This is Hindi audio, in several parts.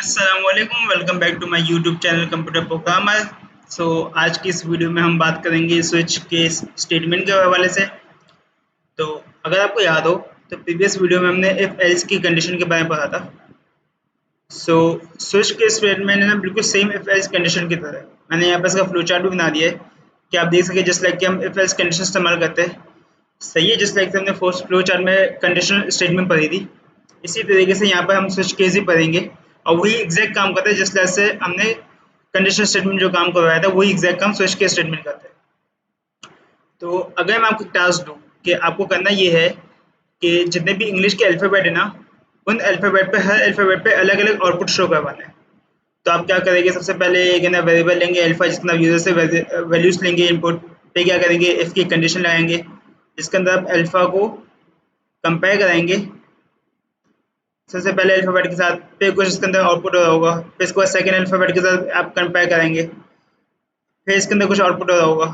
अस्सलामुअलैकुम, welcome back to my YouTube channel computer programmer. आज की इस वीडियो में हम बात करेंगे स्विच के स्टेटमेंट के हवाले से। तो अगर आपको याद हो तो प्रीवियस वीडियो में हमने इफ एल्स की कंडीशन के बारे में पढ़ा था। स्विच के स्टेटमेंट है ना, बिल्कुल सेम इफ एल्स कंडीशन की तरह। मैंने यहाँ पर इसका फ्लो चार्ट भी बना दिया है कि आप देख सके जिस लाइक कि हम इफ एल्स कंडीशन इस्तेमाल करते हैं। सही है, जिस लाइक से हमने फर्स्ट फ्लो चार्ट में कंडीशनल स्टेटमेंट पढ़ी थी, इसी तरीके से यहाँ पर हम स्विच केस ही पढ़ेंगे और वही एग्जैक्ट काम करता है जिस तरह से हमने कंडीशनल स्टेटमेंट जो काम करवाया था, वही एग्जैक्ट काम स्विच के स्टेटमेंट करते हैं। तो अगर मैं आपको टास्क दूँ कि आपको करना ये है कि जितने भी इंग्लिश के अल्फ़ाबेट है ना, उन अल्फ़ाबेट पे हर अल्फ़ाबेट पे अलग-अलग आउटपुट शो करवाना है। तो आप क्या करेंगे, सबसे पहले एक है ना वेरिएबल लेंगे अल्फ़ा, जिसके अंदर यूज़र से वैल्यूज़ लेंगे इनपुट। फिर क्या करेंगे, इफ़ की कंडीशन लगाएंगे जिसके अंदर आप अल्फ़ा को कंपेयर कराएंगे सबसे पहले अल्फ़ाबेट के साथ, फिर कुछ इसके अंदर आउटपुट हो रहा होगा, फिर इसके बाद सेकंड अल्फ़ाबेट के साथ आप कंपेयर करेंगे, फिर इसके अंदर कुछ आउटपुट हो रहा होगा।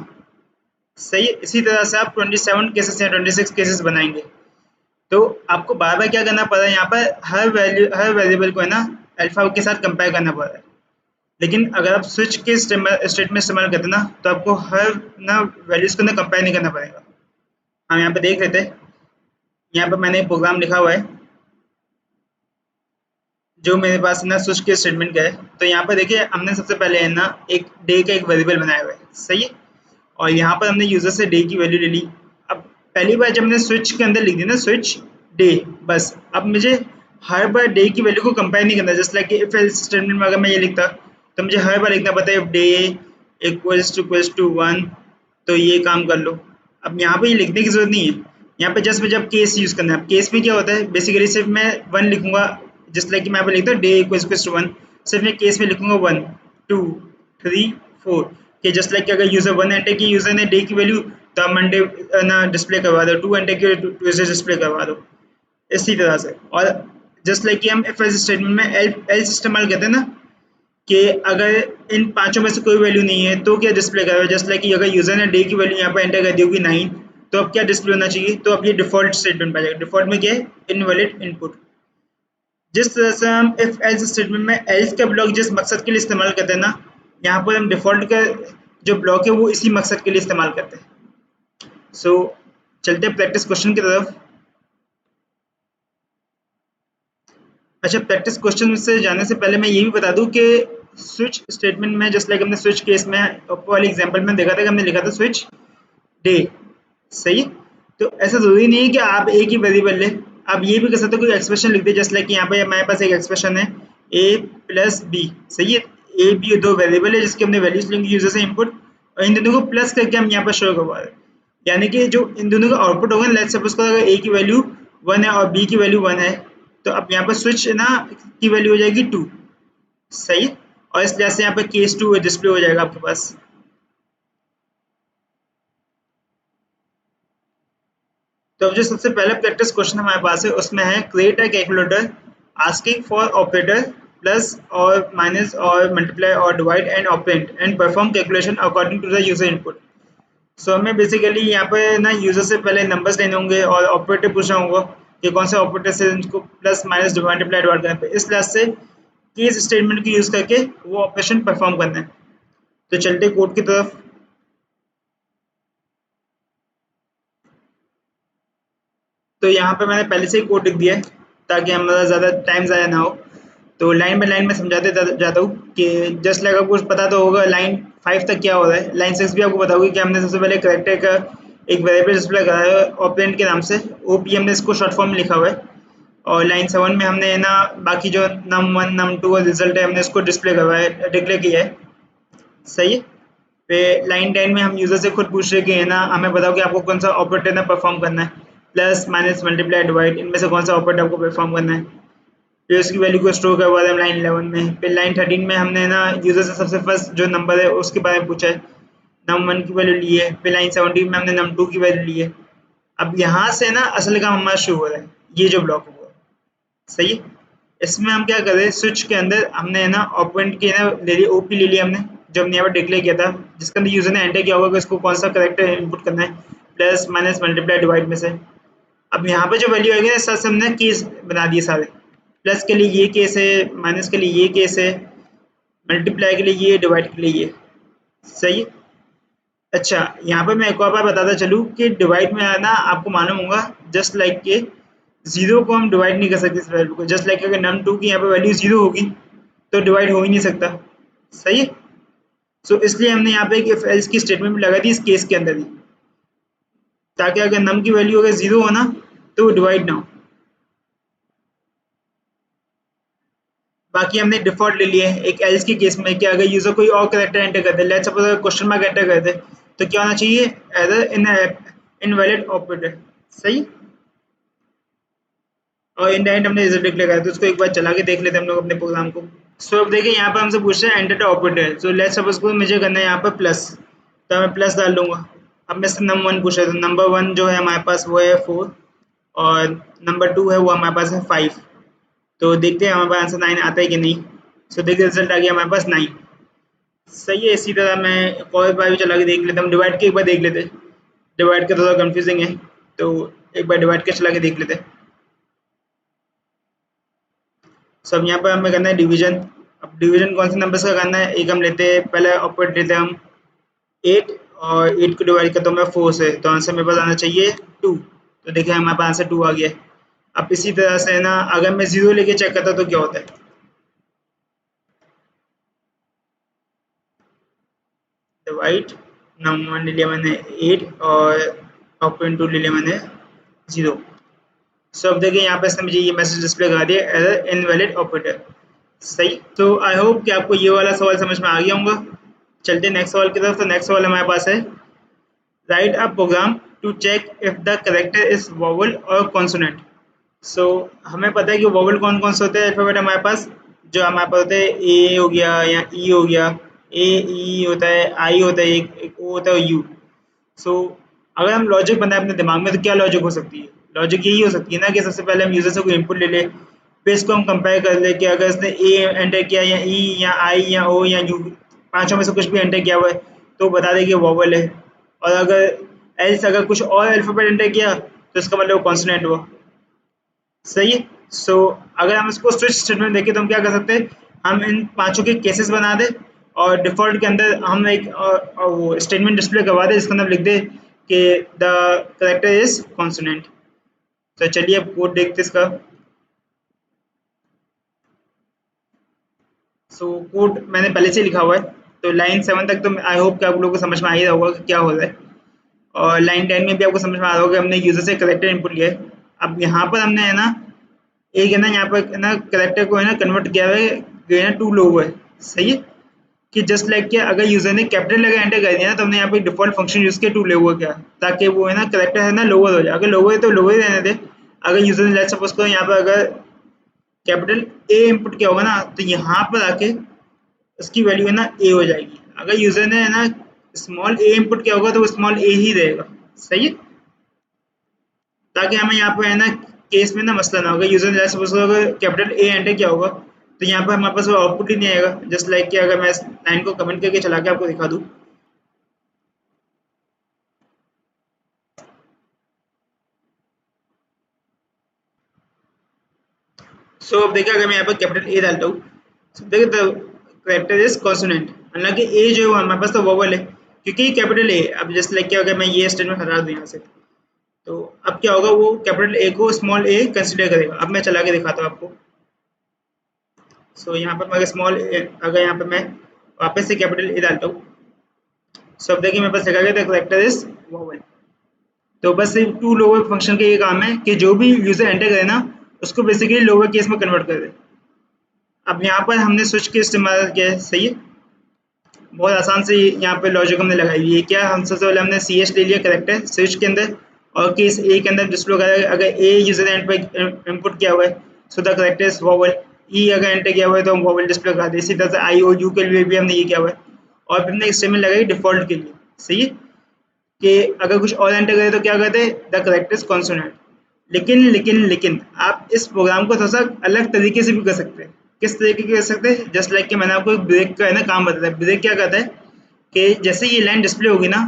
सही है, इसी तरह से आप 27 केसेस या 26 केसेस बनाएंगे। तो आपको बार-बार क्या करना पड़ रहा है, यहाँ पर हर वेरिएबल को है ना अल्फ़ा के साथ कंपेयर करना पड़ रहा है। लेकिन अगर आप स्विच के स्टेटमेंट इस्तेमाल करते हैं ना, तो आपको हर ना वैल्यूज़ को ना कंपेयर नहीं करना पड़ेगा। हम यहाँ पे देख लेते हैं, यहाँ पर मैंने एक प्रोग्राम लिखा हुआ है जो मेरे पास ना स्विच के स्टेटमेंट का है। तो यहाँ पर देखिए, हमने सबसे पहले है ना एक डे का एक वेरिएबल बनाया हुआ है। सही है, और यहाँ पर हमने यूजर से डे की वैल्यू ले ली। अब पहली बार जब हमने स्विच के अंदर लिख दी ना स्विच डे, बस अब मुझे हर बार डे की वैल्यू को कंपेयर नहीं करना। Just like if else statement में अगर मैं ये लिखता तो मुझे हर बार लिखना पड़ता है इफ डे इक्वल्स टू 1, तो ये काम कर लो। अब यहाँ पे ये लिखने की जरूरत नहीं है, यहाँ पे जस्ट मुझे अब केस यूज करना है। अब केस में क्या होता है, बेसिकली सिर्फ मैं 1 लिखूंगा, जस्ट लाइक मैं यहाँ पे लिखता हूँ डे इक्वल्स टू 1, सिर्फ मैं केस में लिखूंगा 1 2 3 4 कि जस्ट लाइक अगर यूजर 1 एंटर की, यूजर ने डे की वैल्यू, तो आप मंडे ना डिस्प्ले करवा दो, 2 एंटर की ट्यूजडे डिस्प्ले करवा दो, इसी तरह से। और जस्ट लाइक कि हम इफ एल्स स्टेटमेंट में एल्स इस्तेमाल करते हैं ना, कि अगर इन पांचों में से कोई वैल्यू नहीं है तो क्या डिस्प्ले करेगा। जस्ट लाइक कि अगर यूजर ने डे की वैल्यू यहाँ पर एंटर कर दी होगी 9, तो अब क्या डिस्प्ले होना चाहिए, तो अब ये डिफॉल्ट स्टेटमेंट पाएगा। डिफॉल्ट में क्या है, इनवैलिड इनपुट। जिस तरह से हम इफ एल्स स्टेटमेंट में एल्स का ब्लॉक जिस मकसद के लिए इस्तेमाल करते हैं ना, यहाँ पर हम डिफॉल्ट का जो ब्लॉक है वो इसी मकसद के लिए इस्तेमाल करते हैं। चलते हैं प्रैक्टिस क्वेश्चन की तरफ। अच्छा, प्रैक्टिस क्वेश्चन से जाने से पहले मैं ये भी बता दूं कि स्विच स्टेटमेंट में जस्ट लाइक हमने स्विच केस में वाली एग्जांपल में देखा था कि हमने लिखा था स्विच डे। सही है? तो ऐसा जरूरी नहीं है कि आप एक ही वेरिएबल लें, आप ये भी कर सकते हो, कोई एक्सप्रेशन लिख दे। जस्ट लाइक यहाँ पे हमारे पास एक एक्सप्रेशन है a प्लस बी। सही है, ए बी दो वेरिएबल है जिसके हमने वैल्यूज लेंगे यूजर से इनपुट, और इन दोनों को प्लस करके हम यहाँ पर शो करवा रहे हैं। यानी कि जो इन दोनों का आउटपुट होगा, लेट्स सपोज अगर a की वैल्यू 1 है और b की वैल्यू 1 है, तो अब यहाँ पर स्विच ना की वैल्यू हो जाएगी 2। सही है, और इस लिहाज से यहाँ पर केस 2 डिस्प्ले हो जाएगा आपके पास। तो अब जो सबसे पहला प्रैक्टिस क्वेश्चन हमारे पास है उसमें है create a calculator asking for operator plus और माइनस और मल्टीप्लाई और divide and operand and perform calculation according to the user input. हमें बेसिकली यहाँ पे ना यूजर से पहले नंबर्स लेने होंगे और ऑपरेटर पूछना होगा कि कौन से ऑपरेटर से इनको प्लस माइनस मल्टीप्लाई डिवाइड करना है। इस लिहाज से केस स्टेटमेंट को यूज करके वो ऑपरेशन परफॉर्म करना है। तो चलते कोड की तरफ। तो यहाँ पे मैंने पहले से ही कोड लिख दिया है ताकि हमारा ज़्यादा टाइम ज़ाया ना हो। तो लाइन बाय लाइन में समझाते जाता हूँ कि जस्ट लाइक आपको पता तो होगा लाइन 5 तक क्या हो रहा है। लाइन 6 भी आपको बताओगे कि हमने सबसे पहले करेक्टर का एक वेरिएबल डिस्प्ले करा है ऑपरेंड के नाम से, ओपी हमने इसको शॉर्ट फॉर्म में लिखा हुआ है। और लाइन 7 में हमने ना बाकी जो num1 num2 और रिजल्ट है हमने इसको डिस्प्ले करवाया है, डिक्लेयर किया है। सही है, फिर लाइन 10 में हम यूजर से खुद पूछ रहे कि है ना हमें बताओ कि आपको कौन सा ऑपरेटर ना परफॉर्म करना है, प्लस माइनस मल्टीप्लाई डिवाइड, इनमें से कौन सा ऑपरेटर आपको परफॉर्म करना है। फिर उसकी वैल्यू को स्टोर करवा दें लाइन 11 में। फिर लाइन 13 में हमने ना यूजर से सबसे फर्स्ट जो नंबर है उसके बारे में पूछा है, num1 की वैल्यू ली है। फिर लाइन 17 में हमने num2 की वैल्यू ली है। अब यहाँ से ना असल काम हमारा शुरू हो रहा है, ये जो ब्लॉक हुआ है। सही है, इसमें हम क्या कर रहे हैं, स्विच के अंदर हमने है ना ऑपरेंड की ना ले ली, ओपी ले लिया हमने, जो हमने यहाँ पर डिक्लेयर किया था, जिसके अंदर यूजर ने एंटर किया होगा कि इसको कौन सा करेक्टर इनपुट करना है, प्लस माइनस मल्टीप्लाई डिवाइड में से। अब यहाँ पे जो वैल्यू आएगी ना, सर हमने कीज बना दिए सारे। प्लस के लिए ये केस है, माइनस के लिए ये केस है, मल्टीप्लाई के लिए ये, डिवाइड के लिए ये। सही है। अच्छा, यहाँ पे मैं एक और बार बताता चलूँ कि डिवाइड में है ना, आपको मालूम होगा जस्ट लाइक के जीरो को हम डिवाइड नहीं कर सकते इस वैल्यू को। जस्ट लाइक अगर नम टू की यहाँ पे वैल्यू जीरो होगी तो डिवाइड हो ही नहीं सकता। सही है। सो इसलिए हमने यहाँ पे एक इफ एल्स की स्टेटमेंट लगा दी इस केस के अंदर ही, ताकि अगर नम की वैल्यू अगर जीरो हो ना तो वो डिवाइड ना हो। बाकी हमने डिफॉल्ट ले लिए एक एल्स के केस में कि अगर यूजर कोई और कैरेक्टर एंटर कर दे, लेट्स सपोज अगर क्वेश्चन मार्क एंटर कर दे, तो क्या होना चाहिए, एरर इन इनवैलिड ऑपरेटर। सही। और इन द एंड हमने रिजल्ट डिक्लेयर करा, तो उसको एक बार चला के देख लेते हैं हम लोग अपने प्रोग्राम को। सो अब देखिए यहाँ पर हमसे पूछ रहे हैं enter the operator. So let's suppose को मुझे करना है यहाँ पर प्लस, तो मैं प्लस डाल दूंगा। अब मैं से नंबर वन पूछ रहा था, नंबर वन जो है हमारे पास वो है 4, और नंबर टू है वो हमारे पास है 5। तो देखते हैं हमारे पास आंसर 9 आता है कि नहीं। सो देखिए रिजल्ट आ गया हमारे पास 9। सही है। इसी तरह मैं एक और बार भी चला के देख लेता हूँ, डिवाइड के एक बार देख लेते हैं। डिवाइड का थोड़ा कंफ्यूजिंग है, तो एक बार डिवाइड के चला के देख लेते हैं। सब यहाँ पर हमें करना है डिवीजन। अब डिवीजन कौन से नंबर का करना है, एक हम लेते हैं, पहले ऑपरेट लेते हैं हम 8, और 8 को डिवाइड करता हूँ मैं 4 से, तो आंसर मेरे पास आना चाहिए 2। तो देखिए हमारे पास आंसर 2 आ गया। अब इसी तरह से ना अगर मैं जीरो लेके चेक करता तो क्या होता है, डिवाइड, नंबर वन ले लिया मैंने 8, और ऑपरेंड 2 ले लिया मैंने 0। सो अब देखिए यहाँ पे इसने मुझे ये मैसेज डिस्प्ले करा दिया, एरर इनवैलिड ऑपरेटर। सही। तो आई होप कि आपको ये वाला सवाल समझ में आ गया होगा। चलते नेक्स्ट सवाल की तरफ। तो नेक्स्ट सवाल हमारे पास है, write a program to check if the character is vowel और कॉन्सोनेंट। सो हमें पता है कि वोवल कौन कौन से होते हैं अल्फाबेट हमारे पास, जो हमारे पास होते हैं ए हो गया या ई हो गया, ए ई होता है, आई होता है, एक ओ होता है, यू। सो अगर हम लॉजिक बनाए अपने दिमाग में तो क्या लॉजिक हो सकती है, लॉजिक यही हो सकती है ना कि सबसे पहले हम यूजर से कोई इनपुट ले ले, फिर इसको हम कंपेयर कर ले कि अगर इसने ए एंटर किया या ई या आई या ओ या यू, पांचों में से कुछ भी एंटर किया हुआ है तो बता दे कि वोवल है। और अगर एल्स अगर कुछ और अल्फाबेट एंटर किया तो इसका मतलब कॉन्सोनेंट हुआ। सही है। सो अगर हम इसको स्विच स्टेटमेंट देखें तो हम क्या कर सकते हैं, हम इन पांचों के केसेस बना दें और डिफॉल्ट के अंदर हम एक वो स्टेटमेंट डिस्प्ले करवा दें जिसके अंदर लिख दे कि द करेक्टर इज कॉन्सोनेंट। तो चलिए अब कोड देखते हैं इसका। सो कोड मैंने पहले से लिखा हुआ है, तो लाइन 7 तक तो आई होप कि आप लोगों को समझ में आ ही रहा होगा कि क्या हो रहा है। और लाइन 10 में भी आपको समझ में आ रहा होगा कि हमने यूजर से करेक्टर इनपुट लिया है। अब यहाँ पर हमने है ना एक है ना यहाँ पर है ना करेक्टर को है ना कन्वर्ट किया हुआ है, जो है ना टू लोगो है। सही है। कि जस्ट लाइक कि अगर यूजर ने कैपिटल लगा एंटर कर दिया ना, तो हमने यहाँ पे डिफॉल्ट फंक्शन यूज किया टू लोगो क्या, ताकि वो है ना करेक्टर है ना लोअर हो जाए। अगर लोअर है तो लोअर ही रहने दे। अगर यूजर ने लेट्स सपोज करो यहाँ पर अगर कैपिटल ए इनपुट किया होगा ना, तो यहाँ पर आके उसकी वैल्यू है ना ए हो जाएगी। अगर यूजर ने है ना स्मॉल ए इनपुट किया होगा तो वो स्मॉल ए ही रहेगा। सही है। ताकि हमें यहाँ पे है ना केस में ना मसला ना होगा, यूजर ने सपोज अगर कैपिटल ए एंटर किया होगा तो यहाँ पर हमारे पास वो आउटपुट ही नहीं आएगा। जस्ट लाइक कि अगर मैं इस लाइन को कमेंट करके चला के आपको दिखा दूँ। सो अब देखिए अगर मैं यहाँ पर कैपिटल ए डालता हूँ, so देखिए द कैरेक्टर इज कॉन्सोनेंट, हालांकि ए जो है हमारे पास तो वोवल है क्योंकि कैपिटल ए। अब जस्ट लाइक कि अगर मैं ये स्टेटमेंट हटा दूँ यहाँ से, तो अब क्या होगा, वो कैपिटल ए को स्मॉल ए कंसिडर करेगा। अब मैं चला के दिखाता हूँ आपको। सो यहाँ पर मैं स्मॉल अगर यहाँ पे मैं वापस से कैपिटल ए डालता हूँ, सो अब देखिए मेरे पास लिखा गया द कैरेक्टर इज वोवल। तो बस टू लोअर फंक्शन का ये काम है कि जो भी यूजर एंटर करे ना उसको बेसिकली लोअर केस में कन्वर्ट कर दे। अब यहाँ पर हमने स्विच के इस्तेमाल किया है। सही है। बहुत आसान से यहाँ पे लॉजिक हमने लगाई हुई है। क्या हम सबसे पहले हमने सी एच ले लिया करेक्टर स्विच के अंदर, और केस ए के अंदर डिस्प्ले करा अगर ए यूजर एंड पर इनपुट किया हुआ है so the character is vowel. E अगर एंटर किया हुआ है तो हम वोवल डिस्प्ले करा दे। इसी तरह से आई और यू के लिए भी हमने ये किया हुआ है। और फिर हमने स्टेटमेंट लगाई डिफॉल्ट के लिए। सही है। कि अगर कुछ और एंटर करें तो क्या करते, द करेक्टर इज कॉन्सोनेंट। लेकिन आप इस प्रोग्राम को थोड़ा सा अलग तरीके से भी कर सकते हैं। किस तरीके के कर सकते हैं, जस्ट लाइक कि मैंने आपको एक ब्रेक का है ना काम बताया। ब्रेक क्या करता है कि जैसे ये लाइन डिस्प्ले होगी ना,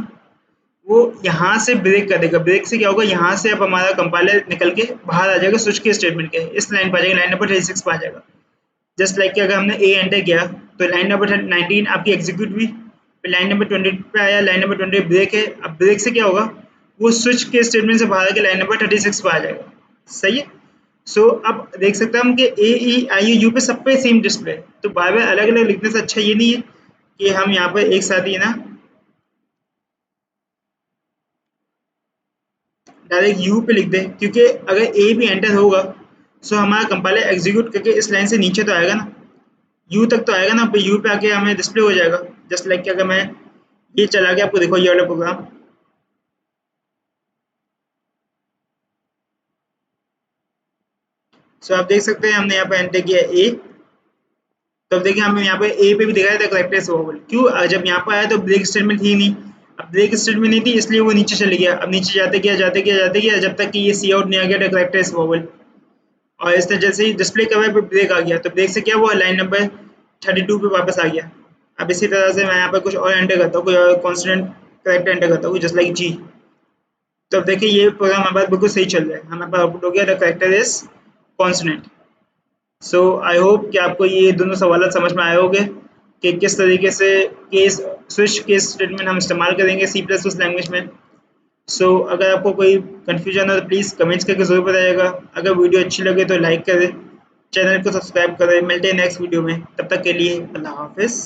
वो यहाँ से ब्रेक कर देगा। ब्रेक से क्या होगा, यहाँ से अब हमारा कंपाइलर निकल के बाहर आ जाएगा स्विच के स्टेटमेंट के, इस लाइन पर आ जाएगा, लाइन नंबर 36 पर आ जाएगा। जस्ट लाइक कि अगर हमने ए एंटर किया तो लाइन नंबर 19 आपकी एग्जीक्यूट हुई, फिर लाइन नंबर 20 पे आया, लाइन नंबर 20 ब्रेक है। अब ब्रेक से क्या होगा, वो स्विच के स्टेटमेंट से बाहर आके लाइन नंबर 36 पे आ जाएगा। सही है। सो अब देख सकते हैं हम कि ए ई आई यू पे सब पे सेम डिस्प्ले है। तो बार बार अलग अलग लिखने से अच्छा ये नहीं है कि हम यहाँ पर एक साथ ही ना डायरेक्ट यू पे लिख दें, क्योंकि अगर ए भी एंटर होगा सो हमारा कंपाइलर एग्जीक्यूट करके इस लाइन से नीचे तो आएगा ना, यू तक तो आएगा ना, पे यू पे आके हमें डिस्प्ले हो जाएगा। जस्ट लाइक कि अगर मैं ये चला के आपको देखो ये वाला प्रोग्राम, सो आप देख सकते हैं हमने यहाँ पे एंटर किया ए। तो अब देखिए हमें यहाँ पे ए पे भी दिखाया था करेक्टर इज ओवरबल। क्यों, जब यहाँ पे आया तो ब्रेक स्टेटमेंट ही नहीं, अब ब्रेक स्टेटमेंट नहीं थी इसलिए वो नीचे चले गया। अब नीचे जाते गया जाते गया जाते गया जब तक कि ये सी आउट नहीं आ गया था करेक्टर इज ओवरबल। और इस तरह जैसे ही डिस्प्ले कवर पे ब्रेक आ गया तो ब्रेक से क्या हुआ, लाइन नंबर 32 पे वापस आ गया। अब इसी तरह से मैं यहाँ पर कुछ और एंटर करता हूँ, कोई और कॉन्स्टेंट करेक्टर एंटर करता हूँ जस्ट लाइक जी। तो अब देखिए ये प्रोग्राम हमारे पास बिल्कुल सही चल रहा है, हमारे पास आउटपुट हो गया the character is constant. So I hope कि आपको ये दोनों सवाल समझ में आए होंगे कि किस तरीके से केस स्विच केस स्टेटमेंट हम इस्तेमाल करेंगे सी प्लस उस लैंग्वेज में। सो अगर आपको कोई कन्फ्यूजन हो तो प्लीज़ कमेंट्स करके ज़रूर बताइएगा। अगर वीडियो अच्छी लगे तो लाइक करें, चैनल को सब्सक्राइब करें। मिलते हैं नेक्स्ट वीडियो में, तब तक के लिए अल्लाह हाफिज़।